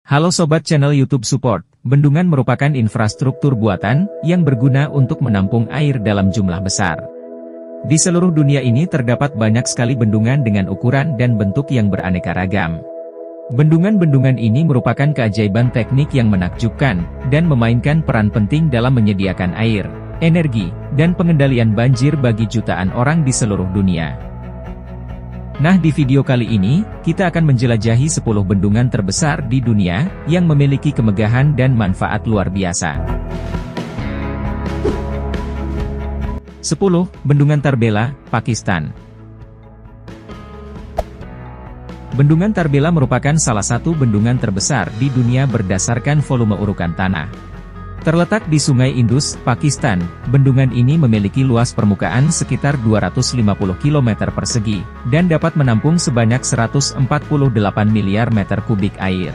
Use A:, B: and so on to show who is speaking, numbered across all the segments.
A: Halo Sobat channel YouTube Support, bendungan merupakan infrastruktur buatan yang berguna untuk menampung air dalam jumlah besar. Di seluruh dunia ini terdapat banyak sekali bendungan dengan ukuran dan bentuk yang beraneka ragam. Bendungan-bendungan ini merupakan keajaiban teknik yang menakjubkan, dan memainkan peran penting dalam menyediakan air, energi, dan pengendalian banjir bagi jutaan orang di seluruh dunia. Nah, di video kali ini, kita akan menjelajahi 10 bendungan terbesar di dunia, yang memiliki kemegahan dan manfaat luar biasa. 10. Bendungan Tarbela, Pakistan. Bendungan Tarbela merupakan salah satu bendungan terbesar di dunia berdasarkan volume urukan tanah. Terletak di Sungai Indus, Pakistan, bendungan ini memiliki luas permukaan sekitar 250 km persegi, dan dapat menampung sebanyak 148 miliar meter kubik air.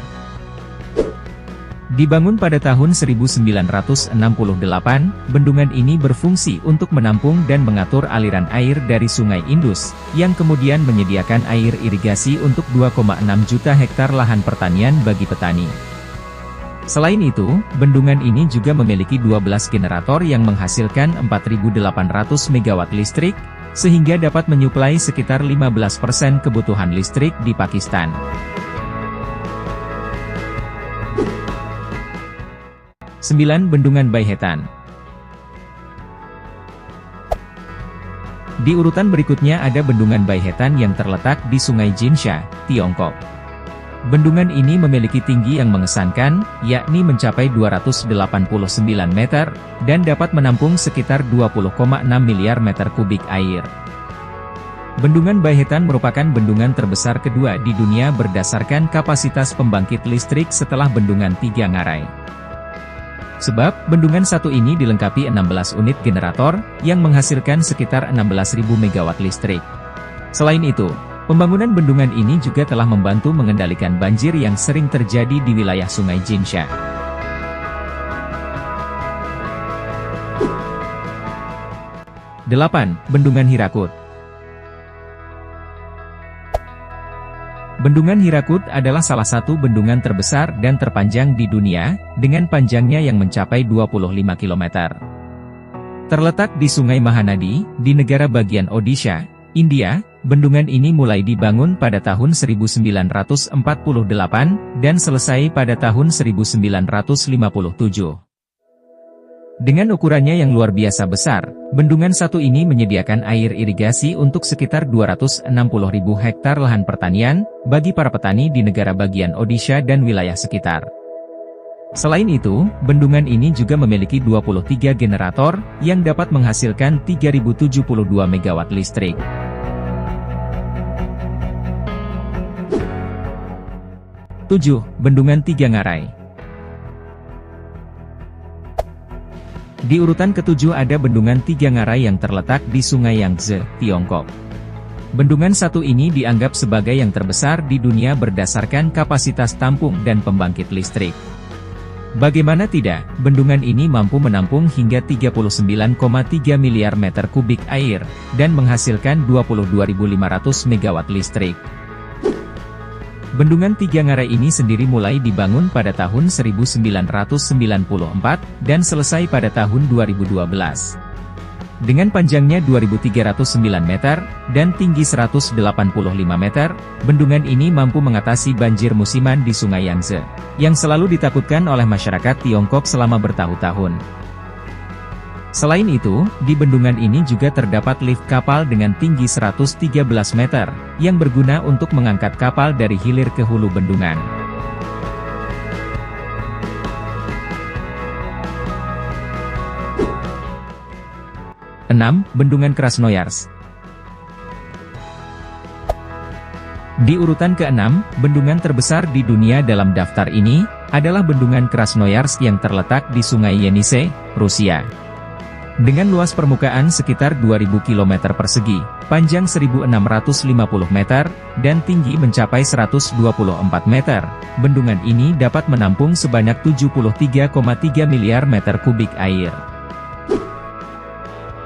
A: Dibangun pada tahun 1968, bendungan ini berfungsi untuk menampung dan mengatur aliran air dari Sungai Indus, yang kemudian menyediakan air irigasi untuk 2,6 juta hektar lahan pertanian bagi petani. Selain itu, bendungan ini juga memiliki 12 generator yang menghasilkan 4.800 MW listrik, sehingga dapat menyuplai sekitar 15% kebutuhan listrik di Pakistan. Bendungan Baihetan. Di urutan berikutnya ada Bendungan Baihetan yang terletak di Sungai Jinsha, Tiongkok. Bendungan ini memiliki tinggi yang mengesankan, yakni mencapai 289 meter, dan dapat menampung sekitar 20,6 miliar meter kubik air. Bendungan Baihetan merupakan bendungan terbesar kedua di dunia berdasarkan kapasitas pembangkit listrik setelah Bendungan Tiga Ngarai. Sebab, bendungan satu ini dilengkapi 16 unit generator, yang menghasilkan sekitar 16.000 MW listrik. Selain itu, pembangunan bendungan ini juga telah membantu mengendalikan banjir yang sering terjadi di wilayah Sungai Jinsha. Bendungan Hirakut. Bendungan Hirakut adalah salah satu bendungan terbesar dan terpanjang di dunia, dengan panjangnya yang mencapai 25 km. Terletak di Sungai Mahanadi, di negara bagian Odisha, India. Bendungan ini mulai dibangun pada tahun 1948, dan selesai pada tahun 1957. Dengan ukurannya yang luar biasa besar, bendungan satu ini menyediakan air irigasi untuk sekitar 260.000 hektar lahan pertanian, bagi para petani di negara bagian Odisha dan wilayah sekitar. Selain itu, bendungan ini juga memiliki 23 generator, yang dapat menghasilkan 3.072 MW listrik. Bendungan Tiga Ngarai. Di urutan ketujuh ada Bendungan Tiga Ngarai yang terletak di Sungai Yangtze, Tiongkok. Bendungan satu ini dianggap sebagai yang terbesar di dunia berdasarkan kapasitas tampung dan pembangkit listrik. Bagaimana tidak, bendungan ini mampu menampung hingga 39,3 miliar meter kubik air, dan menghasilkan 22.500 MW listrik. Bendungan Tiga Ngarai ini sendiri mulai dibangun pada tahun 1994, dan selesai pada tahun 2012. Dengan panjangnya 2.309 meter, dan tinggi 185 meter, bendungan ini mampu mengatasi banjir musiman di Sungai Yangtze, yang selalu ditakutkan oleh masyarakat Tiongkok selama bertahun-tahun. Selain itu, di bendungan ini juga terdapat lift kapal dengan tinggi 113 meter, yang berguna untuk mengangkat kapal dari hilir ke hulu bendungan. Bendungan Krasnoyarsk. Di urutan ke-6, bendungan terbesar di dunia dalam daftar ini, adalah Bendungan Krasnoyarsk yang terletak di Sungai Yenisei, Rusia. Dengan luas permukaan sekitar 2.000 km persegi, panjang 1.650 meter, dan tinggi mencapai 124 meter, bendungan ini dapat menampung sebanyak 73,3 miliar meter kubik air.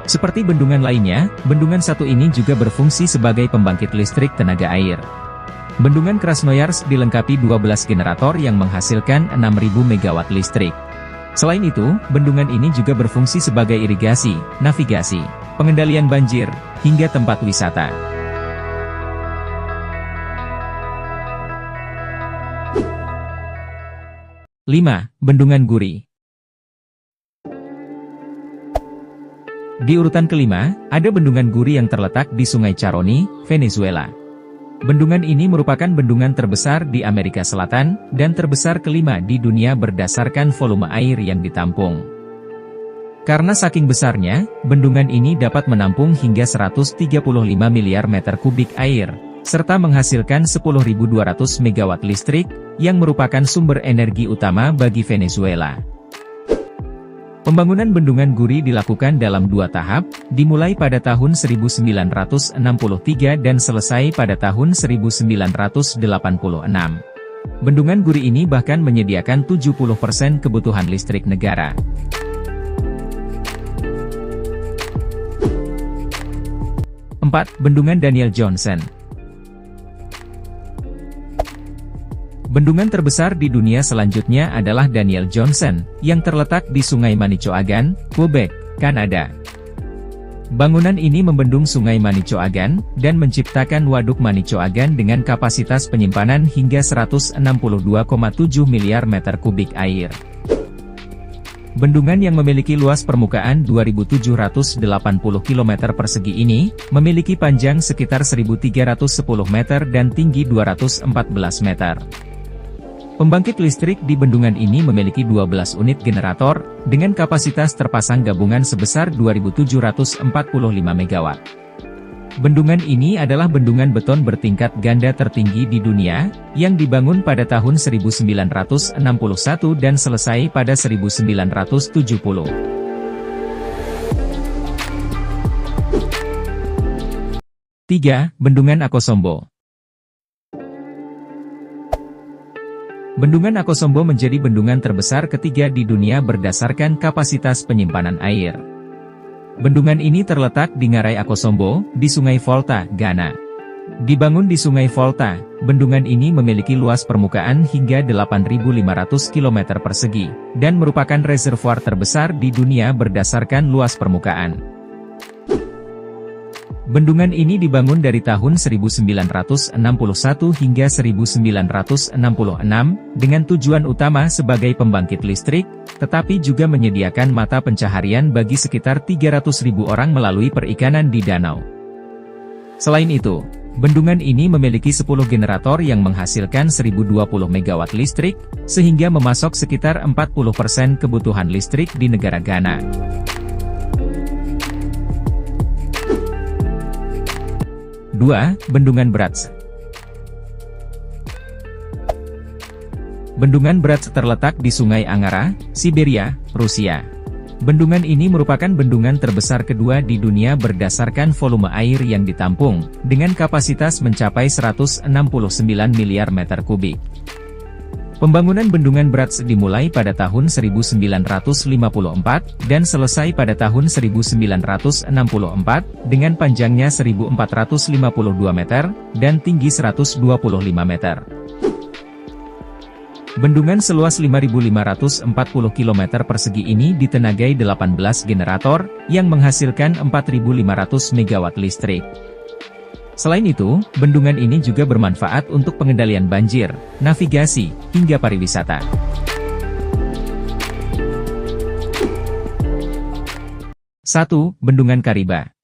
A: Seperti bendungan lainnya, bendungan satu ini juga berfungsi sebagai pembangkit listrik tenaga air. Bendungan Krasnoyarsk dilengkapi 12 generator yang menghasilkan 6.000 MW listrik. Selain itu, bendungan ini juga berfungsi sebagai irigasi, navigasi, pengendalian banjir, hingga tempat wisata. Lima, Bendungan Guri. Di urutan kelima, ada Bendungan Guri yang terletak di Sungai Caroni, Venezuela. Bendungan ini merupakan bendungan terbesar di Amerika Selatan, dan terbesar kelima di dunia berdasarkan volume air yang ditampung. Karena saking besarnya, bendungan ini dapat menampung hingga 135 miliar meter kubik air, serta menghasilkan 10.200 MW listrik, yang merupakan sumber energi utama bagi Venezuela. Pembangunan Bendungan Guri dilakukan dalam 2 tahap, dimulai pada tahun 1963 dan selesai pada tahun 1986. Bendungan Guri ini bahkan menyediakan 70% kebutuhan listrik negara. Empat, Bendungan Daniel Johnson. Bendungan terbesar di dunia selanjutnya adalah Daniel Johnson, yang terletak di Sungai Manicouagan, Quebec, Kanada. Bangunan ini membendung Sungai Manicouagan, dan menciptakan Waduk Manicouagan dengan kapasitas penyimpanan hingga 162,7 miliar meter kubik air. Bendungan yang memiliki luas permukaan 2.780 km persegi ini, memiliki panjang sekitar 1.310 meter dan tinggi 214 meter. Pembangkit listrik di bendungan ini memiliki 12 unit generator, dengan kapasitas terpasang gabungan sebesar 2.745 MW. Bendungan ini adalah bendungan beton bertingkat ganda tertinggi di dunia, yang dibangun pada tahun 1961 dan selesai pada 1970. 3. Bendungan Akosombo. Bendungan Akosombo menjadi bendungan terbesar ketiga di dunia berdasarkan kapasitas penyimpanan air. Bendungan ini terletak di Ngarai Akosombo, di Sungai Volta, Ghana. Dibangun di Sungai Volta, bendungan ini memiliki luas permukaan hingga 8.500 km persegi, dan merupakan reservoir terbesar di dunia berdasarkan luas permukaan. Bendungan ini dibangun dari tahun 1961 hingga 1966, dengan tujuan utama sebagai pembangkit listrik, tetapi juga menyediakan mata pencaharian bagi sekitar 300.000 orang melalui perikanan di danau. Selain itu, bendungan ini memiliki 10 generator yang menghasilkan 1.020 MW listrik, sehingga memasok sekitar 40% kebutuhan listrik di negara Ghana. 2. Bendungan Bratsk. Bendungan Bratsk terletak di Sungai Angara, Siberia, Rusia. Bendungan ini merupakan bendungan terbesar kedua di dunia berdasarkan volume air yang ditampung, dengan kapasitas mencapai 169 miliar meter kubik. Pembangunan Bendungan Bratsk dimulai pada tahun 1954, dan selesai pada tahun 1964, dengan panjangnya 1.452 meter, dan tinggi 125 meter. Bendungan seluas 5.540 km persegi ini ditenagai 18 generator, yang menghasilkan 4.500 MW listrik. Selain itu, bendungan ini juga bermanfaat untuk pengendalian banjir, navigasi, hingga pariwisata. 1. Bendungan Kariba.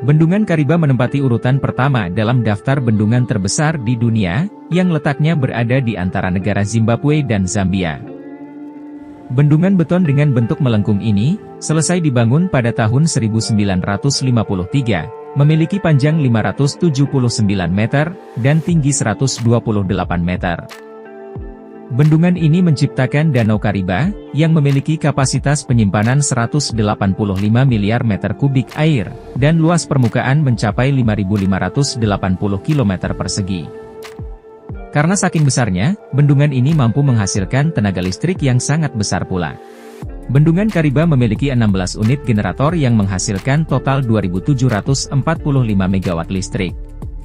A: Bendungan Kariba menempati urutan pertama dalam daftar bendungan terbesar di dunia, yang letaknya berada di antara negara Zimbabwe dan Zambia. Bendungan beton dengan bentuk melengkung ini, selesai dibangun pada tahun 1953, memiliki panjang 579 meter, dan tinggi 128 meter. Bendungan ini menciptakan Danau Kariba, yang memiliki kapasitas penyimpanan 185 miliar meter kubik air, dan luas permukaan mencapai 5.580 km persegi. Karena saking besarnya, bendungan ini mampu menghasilkan tenaga listrik yang sangat besar pula. Bendungan Kariba memiliki 16 unit generator yang menghasilkan total 2.745 MW listrik.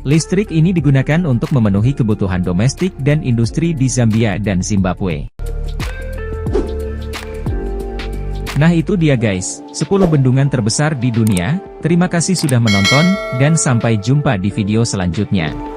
A: Listrik ini digunakan untuk memenuhi kebutuhan domestik dan industri di Zambia dan Zimbabwe. Nah itu dia guys, 10 bendungan terbesar di dunia. Terima kasih sudah menonton, dan sampai jumpa di video selanjutnya.